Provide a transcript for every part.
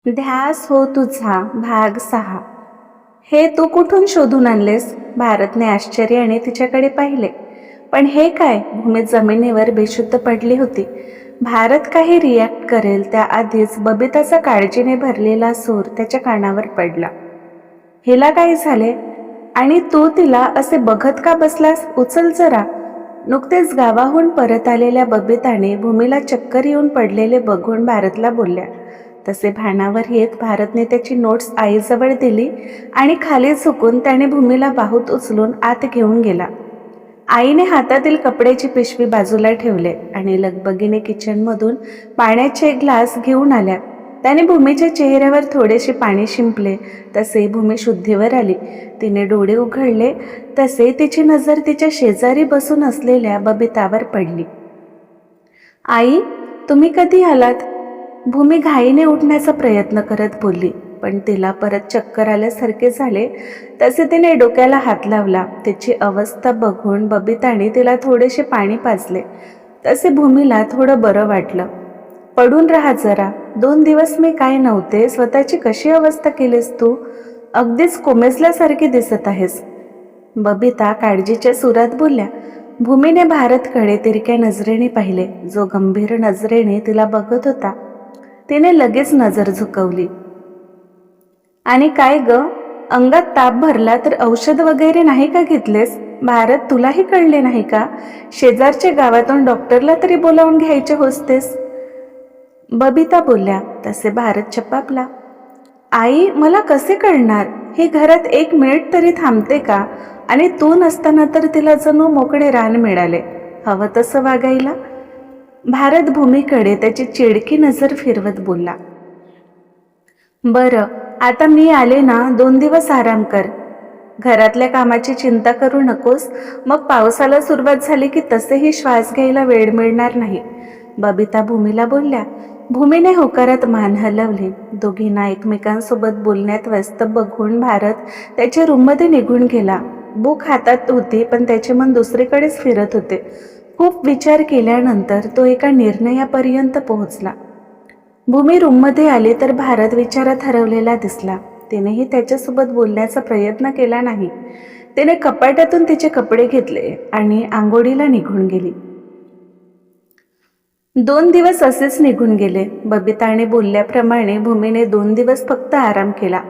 ध्यास हो तुझा भाग 6. हे तू कुठून शोधून आणलेस? भारतने आश्चर्याने तिच्याकडे पाहिले. पण हे काय? भूमी जमिनीवर बेशुद्ध पडली होती. भारत काही रिॲक्ट करेल त्याआधीच बबिताचा काळजीने भरलेला सूर त्याच्या कानावर पडला. हिला काय झाले? आणि तू तिला असे बघत का बसलास? उचल जरा. नुकतेच गावाहून परत आलेल्या बबिताने भूमीला चक्कर येऊन पडलेले बघून भारतला बोलल्या. तसे भानावर येत भारतने त्याची नोट्स आईजवळ दिली आणि खाली झुकून त्याने भूमीला बाहूत उचलून आत घेऊन गेला. आईने हातातील कपड्याची पिशवी बाजूला ठेवले आणि लगबगीने किचनमधून पाण्याचे ग्लास घेऊन आल्या. त्याने भूमीच्या चेहऱ्यावर थोडेसे पाणी शिंपले. तसे भूमी शुद्धीवर आली. तिने डोळे उघडले तसे तिची नजर तिच्या शेजारी बसून असलेल्या बबितावर पडली. आई, तुम्ही कधी आलात? भूमी घाईने उठण्याचा प्रयत्न करत बोलली, पण तिला परत चक्कर आल्यासारखे झाले. तसे तिने डोक्याला हात लावला. तिची अवस्था बघून बबिताने तिला थोडेसे पाणी पाजले. तसे भूमीला थोडं बरं वाटलं. पडून राहा जरा. 2 दिवस मी काय नव्हते. स्वतःची कशी अवस्था केलीस तू? अगदीच कोमेजल्यासारखी दिसत आहेस. बबिता काळजीच्या सुरात बोलल्या. भूमीने भारतकडे तिरक्या नजरेने पाहिले, जो गंभीर नजरेने तिला बघत होता. तिने लगेच नजर झुकवली. आणि काय ग, अंगात ताप भरला तर औषध वगैरे नाही का घेतलेस? भारत, तुलाही कळले नाही का? शेजारच्या गावातून डॉक्टरला तरी बोलावून घ्यायचे होतेस. बबिता बोलल्या. तसे भारत चपापला. आई, मला कसे कळणार? ही घरात 1 मिनिट तरी थांबते का? आणि तू नसताना तर तिला जणू मोकळे रान मिळाले, हवं तसं वागायला. भारत भूमीकडे त्याची चिडकी नजर फिरवत बोलला. बरं, आता मी आले ना, 2 दिवस आराम कर. घरातल्या कामाची चिंता करू नकोस. मग पावसाला सुरुवात झाली की तसेही श्वास घ्यायला वेळ मिळणार नाही. बबिता भूमीला बोलल्या. भूमीने होकारात मान हलवली. दोघींना एकमेकांसोबत बोलण्यात व्यस्त बघून भारत त्याच्या रूममध्ये निघून गेला. बुक हातात होती, पण त्याचे मन दुसरीकडेच फिरत होते. खूप विचार केल्यानंतर तो एका निर्णयापर्यंत पोहोचला. भूमी रूममध्ये आली तर भारत विचारात हरवलेला दिसला. तिनेही त्याच्यासोबत बोलण्याचा प्रयत्न केला नाही. तिने कपाटातून तिचे कपडे घेतले आणि आंघोळीला निघून गेली. 2 दिवस असेच निघून गेले. बबिताने बोलल्याप्रमाणे भूमीने 2 दिवस फक्त आराम केला.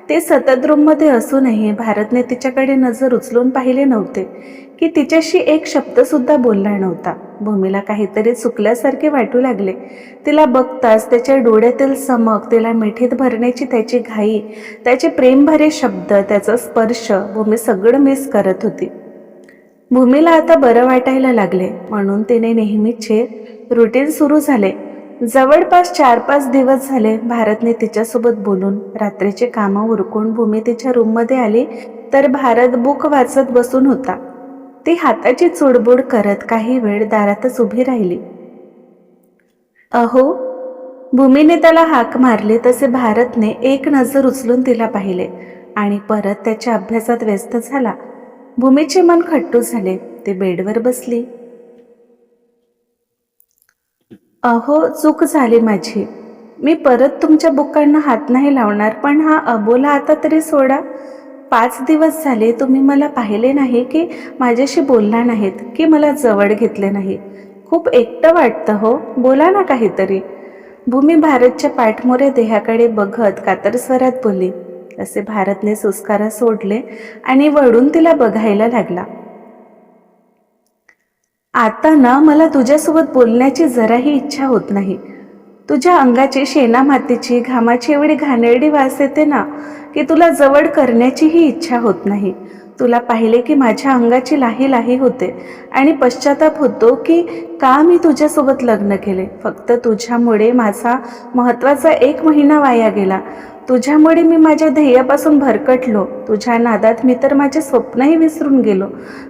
ते सतत रूममध्ये असूनही भारतने तिच्याकडे नजर उचलून पाहिले नव्हते की तिच्याशी एक शब्द सुद्धा बोलला नव्हता. भूमीला काहीतरी चुकल्यासारखे वाटू लागले. तिला बघताच त्याच्या डोळ्यातील चमक, तिला मिठीत भरण्याची त्याची घाई, त्याचे प्रेमभरे शब्द, त्याचा स्पर्श, भूमी सगळं मिस करत होती. भूमीला आता बरं वाटायला लागले म्हणून तिने नेहमीचे रुटीन सुरू झाले. जवळपास 4-5 दिवस झाले भारतने तिच्यासोबत बोलून. रात्रीचे कामं उरकून भूमी तिच्या रूममध्ये आली तर भारत बुक वाचत बसून होता. ती हाताची चुडबुड करत काही वेळ दारातच उभी राहिली. अहो, भूमीने त्याला हाक मारली. तसे भारतने एक नजर उचलून तिला पाहिले आणि परत त्याच्या अभ्यासात व्यस्त झाला. भूमीचे मन खट्टू झाले. ती बेडवर बसली. अहो, चूक झाली माझी. मी परत तुमच्या बुकांना हात नाही लावणार, पण हा अबोला आता तरी सोडा. 5 दिवस झाले तुम्ही मला पाहिले नाही की माझ्याशी बोलला नाहीत की मला जवळ घेतले नाही. खूप एकटं वाटतं हो. बोला ना काहीतरी. भूमी भारतच्या पाठमोऱ्या देहाकडे बघत कातर स्वरात बोलली. असे भारतने सुस्कारा सोडले आणि वळून तिला बघायला लागला. आता ना मला तुझ्यासोबत बोलण्याची जराही इच्छा होत नाही. तुझ्या अंगाची शेणा मातीची घामाची एवढी घाणेरडी वास येते ना की तुला जवळ करण्याचीही इच्छा होत नाही. तुला पाहिले की माझ्या अंगाची लाही लाही होते आणि पश्चाताप होतो की का मी तुझ्यासोबत लग्न केले. फक्त तुझ्यामुळे माझा महत्त्वाचा 1 महिना वाया गेला. तुझ्यामुळे मी माझ्या ध्येयापासून भरकटलो. तुझ्या नादात मी तर माझे स्वप्नही विसरून गेलो.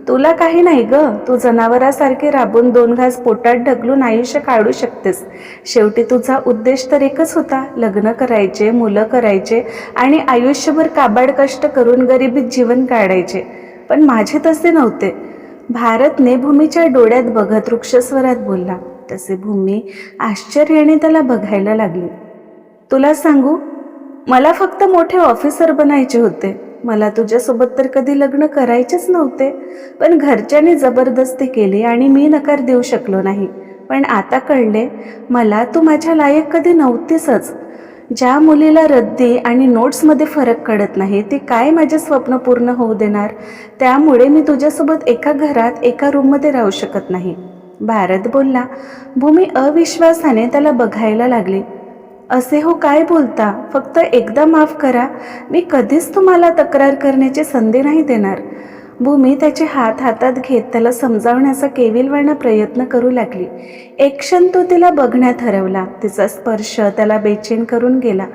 तुला काही नाही ग. तू जनावरासारखे राबून 2 घास पोटात ढकलून आयुष्य काढू शकतेस. शेवटी तुझा उद्देश तर एकच होता, लग्न करायचे, मुलं करायचे आणि आयुष्यभर काबाड कष्ट करून गरिबीत जीवन काढायचे. पण माझे तसे नव्हते. भारतने भूमीच्या डोळ्यात बघत वृक्षस्वरात बोलला. तसे भूमी आश्चर्याने त्याला बघायला लागली. तुला सांगू, मला फक्त मोठे ऑफिसर बनायचे होते. मला तुझ्यासोबत तर कधी लग्न करायचेच नव्हते, पण घरच्यांनी जबरदस्ती केली आणि मी नकार देऊ शकलो नाही. पण आता कळले मला तू माझ्या लायक कधी नव्हतीसच. ज्या मुलीला रद्दी आणि नोट्समध्ये फरक कळत नाही ती काय माझे स्वप्न पूर्ण होऊ देणार. त्यामुळे मी तुझ्यासोबत एका घरात एका रूममध्ये राहू शकत नाही. भारत बोलला. भूमी अविश्वासाने त्याला बघायला लागली. असे हो काय बोलता? फक्त एकदा माफ करा. मी कधीच तुम्हाला तक्रार करण्याची संधी नाही देणार. भूमी त्याचे हात हातात घेत त्याला समजावण्याचा केविलवाणा प्रयत्न करू लागली. एक क्षण तो तिला बघण्यात हरवला. तिचा स्पर्श त्याला बेचैन करून गेला.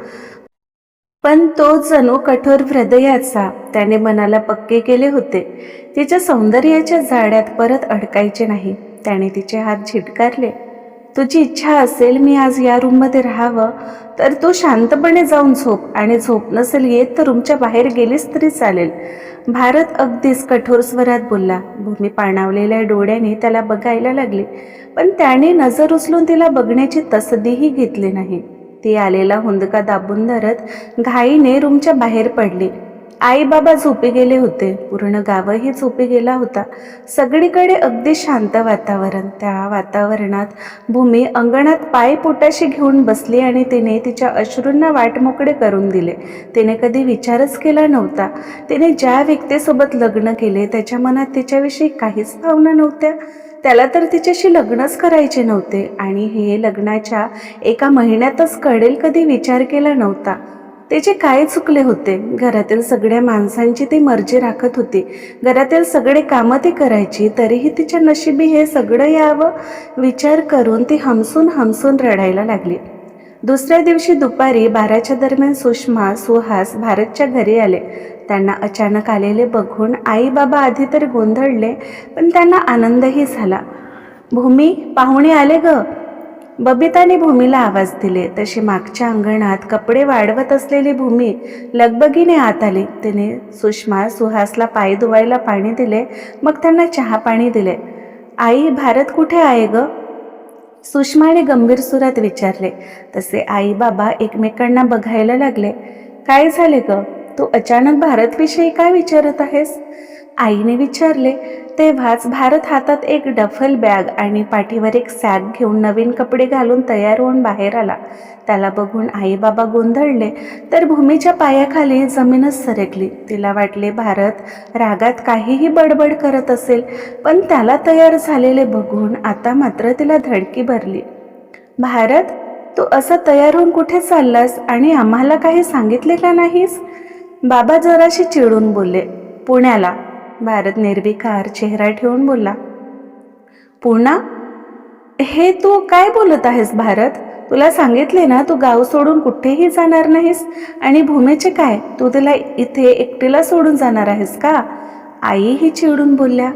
पण तो जणू कठोर हृदयाचा. त्याने मनाला पक्के केले होते. तिच्या सौंदर्याच्या जाळ्यात परत अडकायचे नाही. त्याने तिचे हात झिटकारले. तुझी इच्छा असेल मी आज या रूममध्ये राहावं तर तू शांतपणे जाऊन झोप, आणि झोप नसेल येत तर रूमच्या बाहेर गेलीस तरी चालेल. भारत अगदीच कठोर स्वरात बोलला. भूमी पाणावलेल्या डोळ्याने त्याला बघायला लागली, पण त्याने नजर उचलून तिला बघण्याची तसदीही घेतली नाही. ती आलेला हुंदका दाबून धरत घाईने रूमच्या बाहेर पडली. आई बाबा झोपी गेले होते. पूर्ण गावही झोपी गेला होता. सगळीकडे अगदी शांत वातावरण. त्या वातावरणात भूमी अंगणात पाय पोटाशी घेऊन बसली आणि तिने तिच्या अश्रूंना वाटमोकळे करून दिले. तिने कधी विचारच केला नव्हता. तिने ज्या व्यक्तीसोबत लग्न केले त्याच्या मनात तिच्याविषयी काहीच भावना नव्हत्या. त्याला तर तिच्याशी लग्नच करायचे नव्हते, आणि हे लग्नाच्या एका महिन्यातच कळेल कधी विचार केला नव्हता. त्याचे काय चुकले होते? घरातील सगळ्या माणसांची ती मर्जी राखत होती. घरातील सगळे कामं ती करायची, तरीही तिच्या नशिबी हे सगळं यावं. विचार करून ती हमसून हमसून रडायला लागली. दुसऱ्या दिवशी दुपारी 12च्या दरम्यान सुषमा सुहास भारतच्या घरी आले. त्यांना अचानक आलेले बघून आई बाबा आधी तर गोंधळले, पण त्यांना आनंदही झाला. भूमी, पाहुणे आले ग. बबिताने भूमीला आवाज दिले. तशी मागच्या अंगणात कपडे वाढवत असलेली भूमी लगबगीने आत आली. तिने सुषमा सुहासला पाय धुवायला पाणी दिले, मग त्यांना चहा पाणी दिले. आई, भारत कुठे आहे ग? सुषमाने गंभीर सुरात विचारले. तसे आई बाबा एकमेकांना बघायला लागले. काय झाले ग? तू अचानक भारतविषयी काय विचारत आहेस? आईने विचारले. तेव्हाच भारत हातात एक डफल बॅग आणि पाठीवर एक सॅक घेऊन नवीन कपडे घालून तयार होऊन बाहेर आला. त्याला बघून आई बाबा गोंधळले, तर भूमीच्या पायाखाली जमीनच सरकली. तिला वाटले भारत रागात काहीही बडबड करत असेल, पण त्याला तयार झालेले बघून आता मात्र तिला धडकी भरली. भारत, तू असं तयार होऊन कुठे चाललास आणि आम्हाला काही सांगितले का नाहीस? बाबा जराशी चिडून बोलले. पुण्याला. भारत निर्विकार चेहरा ठेवून बोलला. पुणा? हे तू काय बोलत आहेस भारत? तुला सांगितले ना तू गाव सोडून कुठेही जाणार नाहीस. आणि भूमीचे काय? तू तिला इथे एकटीला सोडून जाणार आहेस का? आईही चिडून बोलल्या.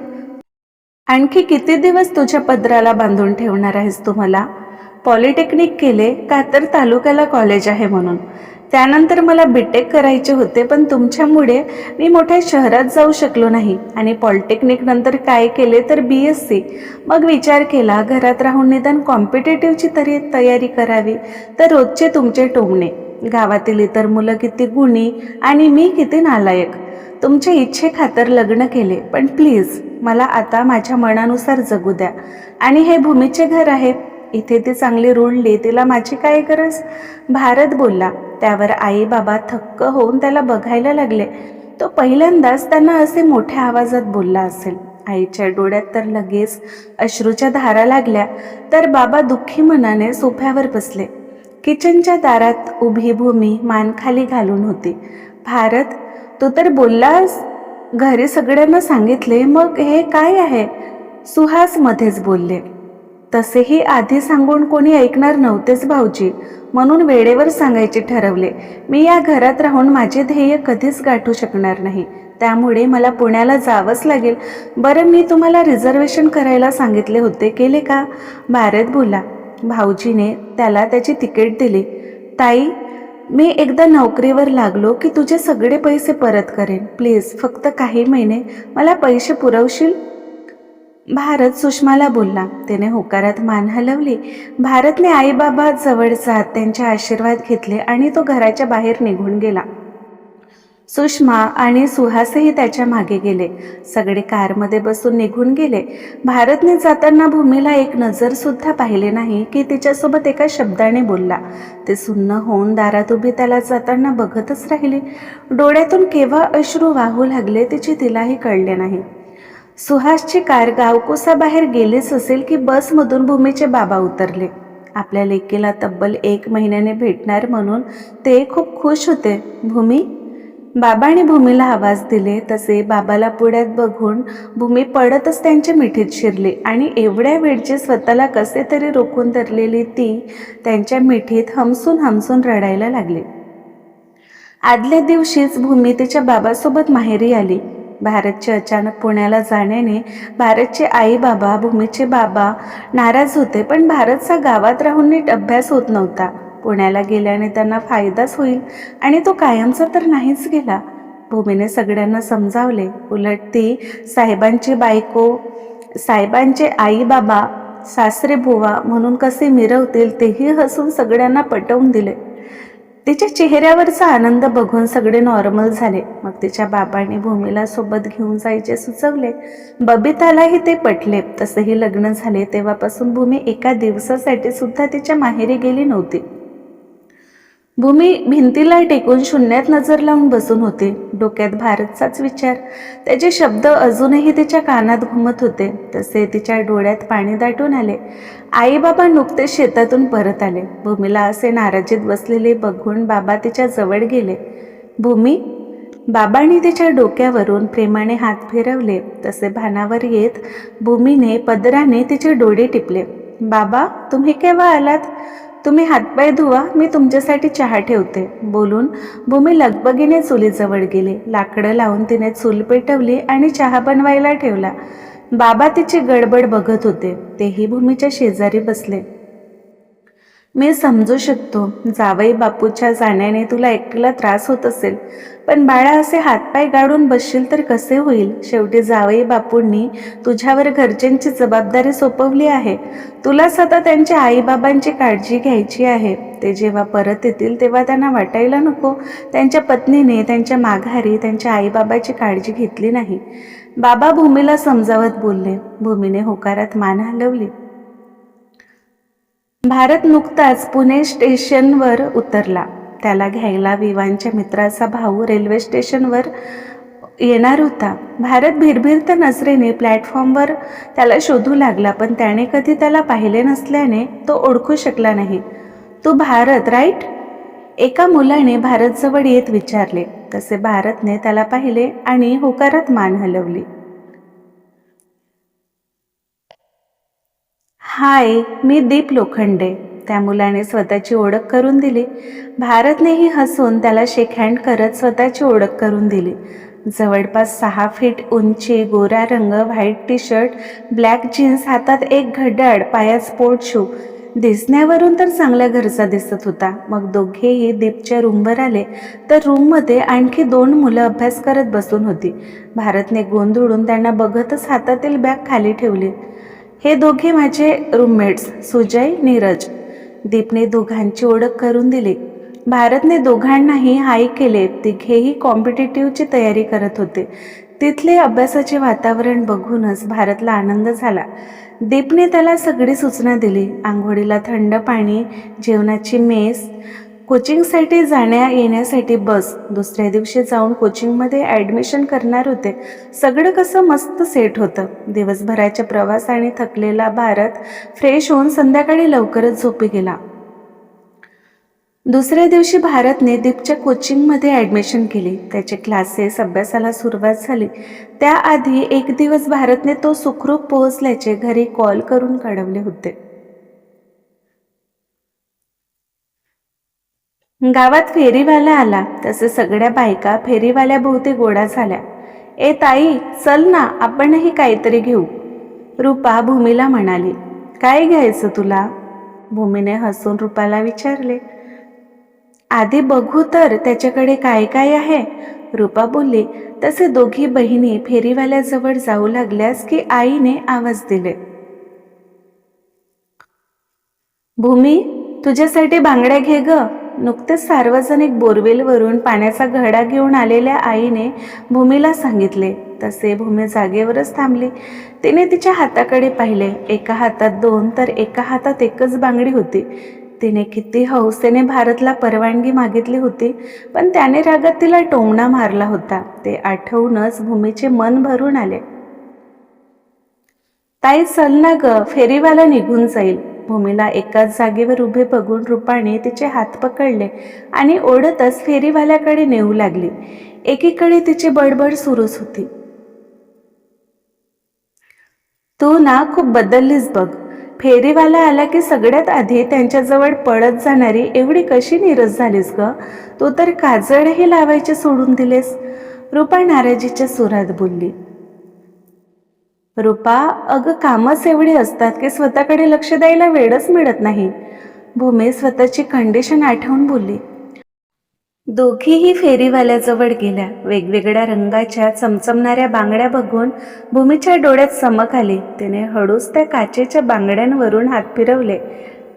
आणखी किती दिवस तुझ्या पदराला बांधून ठेवणार आहेस तू मला? पॉलिटेक्निक केले का तर तालुक्याला कॉलेज आहे म्हणून. त्यानंतर मला बीटेक करायचे होते, पण तुमच्यामुळे मी मोठ्या शहरात जाऊ शकलो नाही. आणि पॉलिटेक्निक नंतर काय केले तर BSc. मग विचार केला घरात राहून निदान कॉम्पिटेटिव्हची तरी तयारी करावी, तर रोजचे तुमचे टोमणे. गावातील इतर मुलं किती गुणी आणि मी किती नालायक. तुमच्या इच्छेखातर लग्न केले, पण प्लीज मला आता माझ्या मनानुसार जगू द्या. आणि हे भूमीचे घर आहे. इथे ती चांगली रुळली, तिला माझी काय गरज? भारत बोलला. त्यावर आई बाबा थक्क होऊन त्याला बघायला लागले. तो पहिल्यांदाच त्यांना असे मोठ्या आवाजात बोलला असेल. आईच्या डोळ्यात तर लगेच अश्रूच्या धारा लागल्या. तर बाबा दुःखी मनाने सोफ्यावर बसले. किचनच्या दारात उभी भूमी मान खाली घालून होती. भारत, तू तर बोललास घरी सगळ्यांना सांगितले, मग हे काय आहे? सुहास मध्येच बोलले. तसेही आधी सांगून कोणी ऐकणार नव्हतेच भाऊजी, म्हणून वेळेवर सांगायचे ठरवले. मी या घरात राहून माझे ध्येय कधीच गाठू शकणार नाही, त्यामुळे मला पुण्याला जावंच लागेल. बरं, मी तुम्हाला रिझर्वेशन करायला सांगितले होते, केले का? भारत बोला. भाऊजीने त्याला त्याची तिकीट दिली. ताई, मी एकदा नोकरीवर लागलो की तुझे सगळे पैसे परत करेन. प्लीज फक्त काही महिने मला पैसे पुरवशील? भारत सुषमाला बोलला. त्याने होकारात मान हलवली. भारतने आईबाबा जवळ जात त्यांचे आशीर्वाद घेतले आणि तो घराच्या बाहेर निघून गेला. सुषमा आणि सुहासही त्याच्या मागे गेले. सगळे कारमध्ये बसून निघून गेले. भारतने जाताना भूमीला एक नजर सुद्धा पाहिले नाही की तिच्यासोबत एका शब्दाने बोलला. ते सुन्न होऊन दारात उभी त्याला जाताना बघतच राहिली. डोळ्यातून केव्हा अश्रू वाहू लागले तिचे तिलाही कळले नाही. सुहासची कार गावकोसाबाहेर गेलीच असेल की बसमधून भूमीचे बाबा उतरले. आपल्या लेकीला तब्बल 1 महिन्याने भेटणार म्हणून ते खूप खुश होते. भूमी, बाबांनी भूमीला आवाज दिले तसे बाबाला पुढ्यात बघून भूमी पडतच त्यांच्या मिठीत शिरली आणि एवढ्या वेळची स्वतःला कसे तरी रोखून धरलेली ती त्यांच्या मिठीत हमसून हमसून रडायला लागली. आदल्या दिवशीच भूमी तिच्या बाबासोबत माहेरी आली. भारतचे अचानक पुण्याला जाण्याने भारतचे आई बाबा, भूमीचे बाबा नाराज होते. पण भारतचा गावात राहून नीट अभ्यास होत नव्हता. पुण्याला गेल्याने त्यांना फायदाच होईल आणि तो कायमचा तर नाहीच गेला. भूमीने सगळ्यांना समजावले. उलट ती साहेबांची बायको, साहेबांचे आई बाबा, सासरे बुवा म्हणून कसे मिरवतील तेही हसून सगळ्यांना पटवून दिले. तिच्या चेहऱ्यावरचा आनंद बघून सगळे नॉर्मल झाले. मग तिच्या बाबांनी भूमीला सोबत घेऊन जायचे सुचवले. बबितालाही ते पटले. तसेही लग्न झाले तेव्हापासून भूमी एका दिवसासाठी सुद्धा तिच्या माहेरी गेली नव्हती. भूमी भिंतीला टेकून शून्यात नजर लावून बसून होती. डोक्यात भारतचाच विचार. त्याचे शब्द अजूनही तिच्या कानात घुमत होते. तसे तिच्या डोळ्यात पाणी दाटून आले. आई बाबा नुकतेच शेतातून परत आले. भूमीला असे नाराजीत बसलेले बघून बाबा तिच्या जवळ गेले. भूमी, बाबांनी तिच्या डोक्यावरून प्रेमाने हात फिरवले. तसे भानावर येत भूमीने पदराने तिचे डोळे टिपले. बाबा, तुम्ही केव्हा आलात? तुम्ही हातपाय धुवा, मी तुमच्यासाठी चहा ठेवते. बोलून भूमी लगबगीने चुलीजवळ गेली. लाकडं लावून तिने चूल पेटवली आणि चहा बनवायला ठेवला. बाबा तिची गडबड बघत होते. तेही भूमीच्या शेजारी बसले. मी समजू शकतो, जावई बापूच्या जाण्याने तुला एकटीला त्रास होत असेल. पण बाळा, असे हातपाय गाडून बसशील तर कसे होईल? शेवटी जावई बापूंनी तुझ्यावर घरच्यांची जबाबदारी सोपवली आहे. तुलाच आता त्यांच्या आईबाबांची काळजी घ्यायची आहे. ते जेव्हा परत येतील तेव्हा त्यांना वाटायला नको त्यांच्या पत्नीने त्यांच्या माघारी त्यांच्या आईबाबाची काळजी घेतली नाही. बाबा भूमीला समजावत बोलले. भूमीने होकारात मान हलवली. भारत नुकताच पुणे स्टेशनवर उतरला. त्याला घ्यायला विवांच्या मित्राचा भाऊ रेल्वे स्टेशनवर येणार होता. भारत भिरभिरत्या नजरेने प्लॅटफॉर्मवर त्याला शोधू लागला. पण त्याने कधी त्याला पाहिले नसल्याने तो ओळखू शकला नाही. तू भारत, राईट? एका मुलाने भारतजवळ येत विचारले. तसे भारतने त्याला पाहिले आणि होकारात मान हलवली. हाय, मी दीप लोखंडे. त्या मुलाने स्वतःची ओळख करून दिली. भारतनेही हसून त्याला शेक हँड करत स्वतःची ओळख करून दिली. जवळपास 6 फीट उंची, गोरा रंग, white T shirt, black jeans, हातात एक घड्याळ, पायात स्पोर्ट शू. दिसण्यावरून तर चांगल्या घरचा दिसत होता. मग दोघेही दीपच्या रूमवर आले तर रूममध्ये आणखी 2 मुलं अभ्यास करत बसून होती. भारतने गोंधळून त्यांना बघतच हातातील बॅग खाली ठेवली. हे दोघे माझे रूममेट्स, सुजय, नीरज. दीपने दोघांची ओळख करून दिली. भारतने दोघांनाही हाय केले. तिघेही कॉम्पिटिटिव्हची तयारी करत होते. तिथले अभ्यासाचे वातावरण बघूनच भारतला आनंद झाला. दीपने त्याला सगळी सूचना दिली. आंघोळीला थंड पाणी, जेवणाची मेस, कोचिंगसाठी जाण्या येण्यासाठी बस. दुसऱ्या दिवशी जाऊन कोचिंगमध्ये ॲडमिशन करणार होते. सगळं कसं मस्त सेट होतं. दिवसभराच्या प्रवासाने थकलेला भारत फ्रेश होऊन संध्याकाळी लवकरच झोपी गेला. दुसऱ्या दिवशी भारतने दीपच्या कोचिंगमध्ये ॲडमिशन केली. त्याचे क्लासेस, अभ्यासाला सुरुवात झाली. त्याआधी एक दिवस भारतने तो सुखरूप पोहोचल्याचे घरी कॉल करून कळवले होते. गावात फेरीवाला आला तसे सगळ्या बायका फेरीवाल्याभोवती गोळा झाल्या. ए ताई, चल ना, आपणही काहीतरी घेऊ, रूपा भूमीला म्हणाली. काय घ्यायचं तुला? भूमीने हसून रूपाला विचारले. आधी बघू तर त्याच्याकडे काय काय आहे. रूपा बोलली. तसे दोघी बहिणी फेरीवाल्याजवळ जाऊ लागल्यास की आईने आवाज दिले. भूमी, तुझ्यासाठी बांगड्या घे ग. नुकतेच सार्वजनिक बोरवेलवरून पाण्याचा घडा घेऊन आलेल्या आईने भूमीला सांगितले. तसे भूमी जागेवरच थांबली. तिने तिच्या हाताकडे पाहिले. एका हातात 2 तर एका हातात एकच बांगडी होती. तिने किती हौसेने भारतला परवानगी मागितली होती, पण त्याने रागात तिला टोमणा मारला होता. ते आठवूनच भूमीचे मन भरून आले. ताई चल ना ग, फेरीवाला निघून जाईल. भूमीला एकाच जागेवर उभे बघून रूपाने तिचे हात पकडले आणि ओढतच फेरीवाल्याकडे नेऊ लागली. एकीकडे तिची बडबड सुरूच होती. तू ना खूप बदललीस बघ. फेरीवाला आला की सगळ्यात आधी त्यांच्याजवळ पळत जाणारी एवढी कशी नीरस झालीस ग. तू तर काजळही लावायचे सोडून दिलेस. रूपा नाराजीच्या सुरात बोलली. रूपा, अगं कामच एवढी असतात की स्वतःकडे लक्ष द्यायला वेळच मिळत नाही. भूमी स्वतःची कंडिशन आठवून बोलली. दोघीही फेरीवाल्याजवळ गेल्या. वेगवेगळ्या रंगाच्या चमचमणाऱ्या बांगड्या बघून भूमीच्या डोळ्यात चमक आली. तिने हळूच त्या काचेच्या बांगड्यांवरून हात फिरवले.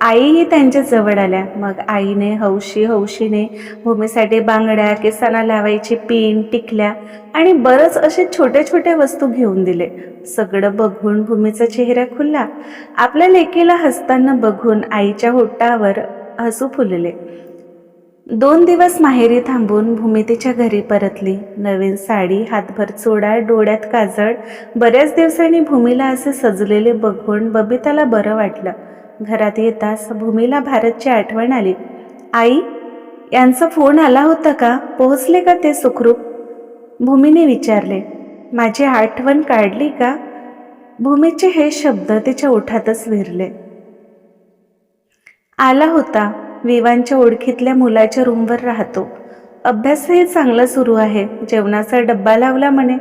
आईही त्यांच्या जवळ आल्या. मग आईने हौशीने भूमीसाठी बांगड्या, केसांना लावायची पिन, टिकल्या आणि बरंच असे छोट्या छोट्या वस्तू घेऊन दिले. सगळं बघून भूमीचा चेहरा खुलला. आपल्या लेकीला हसताना बघून आईच्या होठावर हसू फुलले. 2 दिवस माहेरी थांबून भूमी तिच्या घरी परतली. नवीन साडी, हातभर चोडा, डोळ्यात काजळ. बऱ्याच दिवसांनी भूमीला असे सजलेले बघून बबिताला बरं वाटलं. घरात येताच भूमीला भारतची आठवण आली. आई, यांचा फोन आला होता का? पोहोचले का ते सुखरूप? भूमीने विचारले. माझी आठवण काढली का? भूमीचे हे शब्द तिच्या ओठातच विरले. आला होता. विवांच्या ओळखीतल्या मुलाच्या रूमवर राहतो. अभ्यासही चांगला सुरू आहे. जेवणाचा डब्बा लावला म्हणे.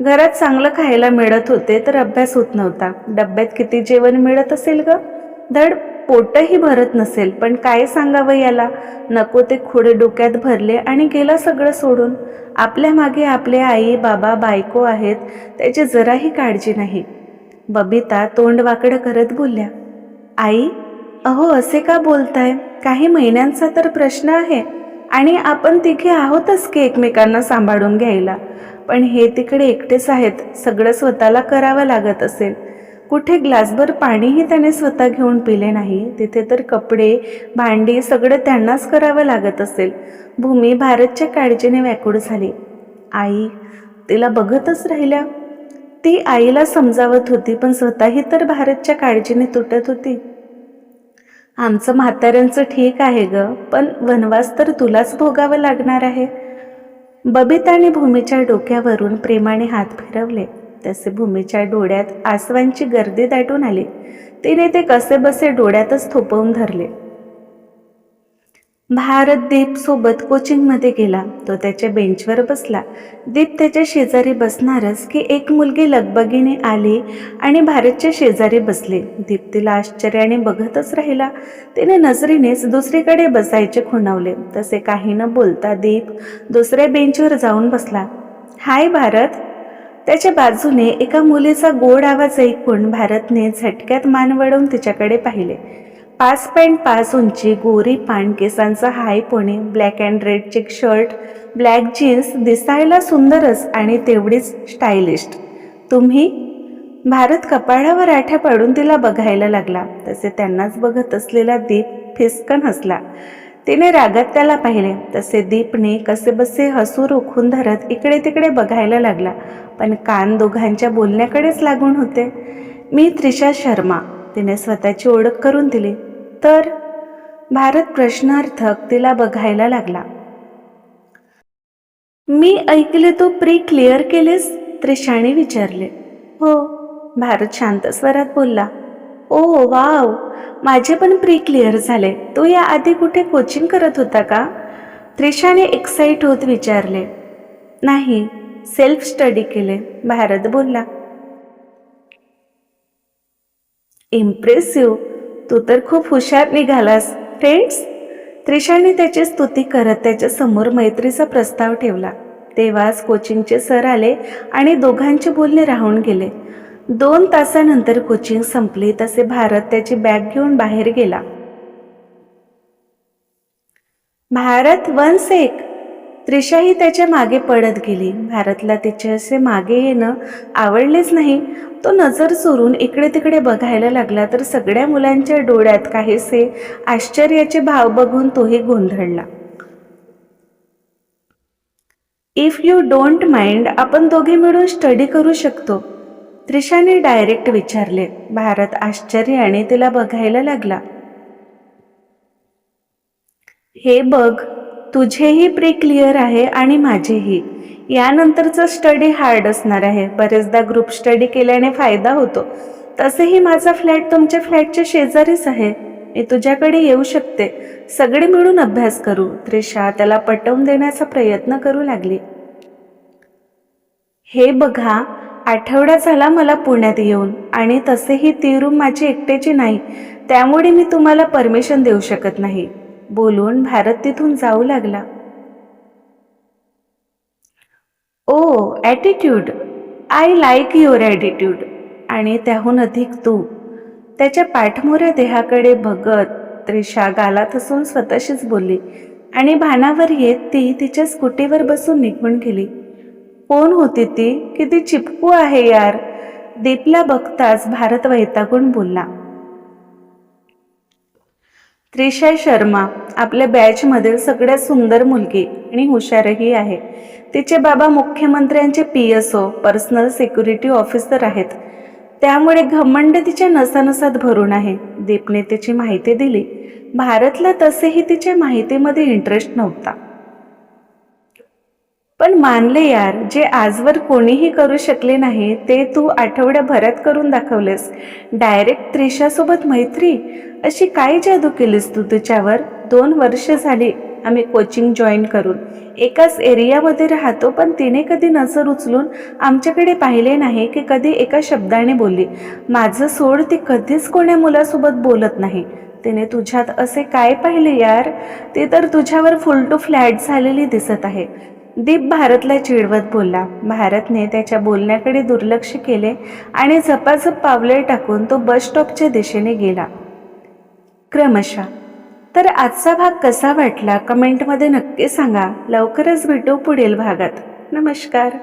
घरात चांगलं खायला मिळत होते तर अभ्यास होत नव्हता. डब्यात किती जेवण मिळत असेल ग. धड पोटही भरत नसेल. पण काय सांगावं याला. नको ते खोडे डोक्यात भरले आणि गेला सगळं सोडून. आपल्या मागे आपले आई बाबा बायको आहेत, त्याची जराही काळजी नाही. बबिता तोंड वाकडं करत बोलल्या. आई, अहो असे का बोलताय? काही महिन्यांचा तर प्रश्न आहे आणि आपण तिघे आहोतच की एकमेकांना सांभाळून घ्यायला. पण हे तिकडे एकटेच आहेत. सगळं स्वतःला करावं लागत असेल. कुठे ग्लासभर पाणीही त्याने स्वतः घेऊन पिले नाही. तिथे तर कपडे, भांडी सगळं त्यांनाच करावं लागत असेल. भूमी भारतच्या काळजीने व्याकुळ झाली. आई तिला बघतच राहिल्या. ती आईला समजावत होती, पण स्वतःही तर भारतच्या काळजीने तुटत होती. आमचं म्हाताऱ्यांचं ठीक आहे ग, पण वनवास तर तुलाच भोगावं लागणार आहे. बबिताने भूमीच्या डोक्यावरून प्रेमाने हात फिरवले. तसे भूमीच्या डोळ्यात आसवांची गर्दी दाटून आली. तिने ते कसेबसे डोळ्यातच थोपवून धरले. भारत दीप सोबत कोचिंगमध्ये गेला. तो त्याच्या बेंचवर बसला. दीप त्याच्या शेजारी बसणारच की एक मुलगी लगबगीने आली आणि भारतच्या शेजारी बसली. दीप तिला आश्चर्याने बघतच राहिला. तिने नजरेनेच दुसरीकडे बसायचे खुणावले. तसे काही न बोलता दीप दुसऱ्या बेंचवर जाऊन बसला. हाय भारत. त्याच्या बाजूने एका मुलीचा गोड आवाज ऐकून भारतने झटक्यात मान वळवून तिच्याकडे पाहिले. 5.5 उंची, गोरी पान, केसांचा high pony, black and red check shirt, black jeans, दिसायला सुंदरच आणि तेवढीच स्टायलिश. तुम्ही? भारत कपाळावर आठ्या पाडून तिला बघायला लागला. तसे त्यांनाच बघत असलेला दीप फिसकन हसला. तिने रागात त्याला पाहिले. तसे दीपने कसेबसे हसू रोखून धरत इकडे तिकडे बघायला लागला. पण कान दोघांच्या बोलण्याकडेच लागून होते. मी त्रिशा शर्मा. तिने स्वतःची ओळख करून दिली. तर भारत प्रश्नार्थक तिला बघायला लागला. मी ऐकले तू प्री क्लिअर केलेस? त्रिशाने विचारले. हो, भारत शांत स्वरात बोलला. ओ वाव, माझे पण प्री क्लिअर झाले. तू या आधी कुठे कोचिंग करत होता का? त्रिशाने एक्साइट होत विचारले. नाही, सेल्फ स्टडी केले, भारत बोलला. इम्प्रेसिव्ह. तू तर खूप हुशार निघालास. फ्रेंड्स? त्रिशाने त्याची स्तुती करत त्याच्या समोर मैत्रीचा प्रस्ताव ठेवला. तेव्हाच कोचिंगचे सर आले आणि दोघांचे बोलणे राहून गेले. 2 तासानंतर कोचिंग संपली तसे भारत त्याची बॅग घेऊन बाहेर गेला. भारत 1 सेक. त्रिशाही त्याच्या मागे पडत गेली. भारतला तिचे असे मागे येणं आवडलेच नाही. तो नजर चोरून इकडे तिकडे बघायला लागला तर सगळ्या मुलांच्या डोळ्यात काहीसे आश्चर्याचे भाव बघून तोही गोंधळला. इफ यू डोंट माइंड, आपण दोघे मिळून स्टडी करू शकतो, त्रिशाने डायरेक्ट विचारले. भारत आश्चर्याने तिला बघायला लागला. हे बघ, तुझेही प्री क्लिअर आहे आणि माझेही. यानंतरचं स्टडी हार्ड असणार आहे. बरेचदा ग्रुप स्टडी केल्याने फायदा होतो. तसेही माझा फ्लॅट तुमच्या फ्लॅटच्या शेजारीच आहे. मी तुझ्याकडे येऊ शकते. सगळे मिळून अभ्यास करू. त्रिशा त्याला पटवून देण्याचा प्रयत्न करू लागली. हे बघा, आठवडा झाला मला पुण्यात येऊन, आणि तसेही ती रूम माझी एकट्याची नाही, त्यामुळे मी तुम्हाला परमिशन देऊ शकत नाही, बोलून भारत तिथून जाऊ लागला. Oh attitude, I like your attitude. आणि त्याहून अधिक तू. त्याच्या पाठमोऱ्या देहाकडे बघत त्रिशा गालात हसून स्वतःशीच बोलली आणि भानावर येत ती तिच्या स्कूटीवर बसून निघून गेली. कोण होती ती? किती चिपकू आहे यार. दीपला बघताच भारत वैतागून बोलला. त्रिशा शर्मा आपल्या बॅचमधील सगळ्यात सुंदर मुलगी आणि हुशारही आहे. तिचे बाबा मुख्यमंत्र्यांचे PSO पर्सनल सिक्युरिटी ऑफिसर आहेत. त्यामुळे घमंड तिच्या नसानसात भरून आहे. दीपने तिची माहिती दिली. भारतला तसेही तिच्या माहितीमध्ये इंटरेस्ट नव्हता. पण मानले यार, जे आजवर कोणीही करू शकले नाही ते तू आठवड्याभरात करून दाखवलेस. डायरेक्ट त्रिशासोबत मैत्री. अशी काय जादू केलीस तू तिच्यावर? 2 वर्ष झाली आम्ही कोचिंग जॉईन करून. एकाच एरियामध्ये राहतो, पण तिने कधी नजर उचलून आमच्याकडे पाहिले नाही की कधी एका शब्दाने बोलली. माझं सोड, ती कधीच कोण्या मुलासोबत बोलत नाही. तिने तुझ्यात असे काय पाहिले यार? ती तर तुझ्यावर फुल टू फ्लॅट झालेली दिसत आहे. दीप भारतला चिडवत बोलला. भारतने त्याच्या बोलण्याकडे दुर्लक्ष केले आणि झपाझप पावले टाकून तो बस स्टॉपच्या दिशेने गेला. क्रमशः. तर आजचा भाग कसा वाटला कमेंटमध्ये नक्की सांगा. लवकरच भेटू पुढील भागात. नमस्कार.